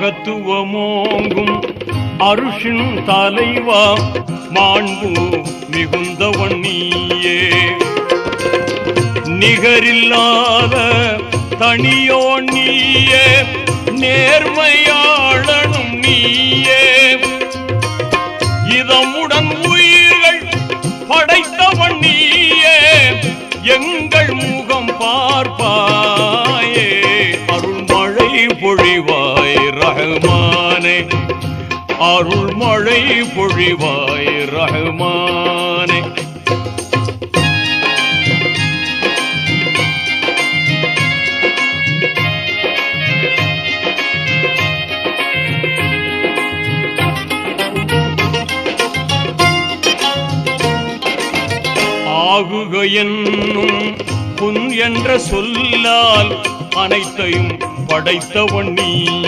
மகத்துவமோங்கும் அருஷின் தலைவா மாண்பு மிகுந்தவன் நீயே. நிகரில்லாத தனியோ நீயே, நேர்மையாளனும் நீயே. இதமுடன் உயிர்கள் படைத்தவன் நீயே, எங்கள் முகம் பார்ப்பாயே. அருள்மழை பொழிவாய் ரஹ்மானே, அருள்மழை பொழிவாய் ரஹ்மானே. ஆகுக என்னும் புன் என்ற சொல்லால் அனைத்தையும் படைத்தவன் நீ.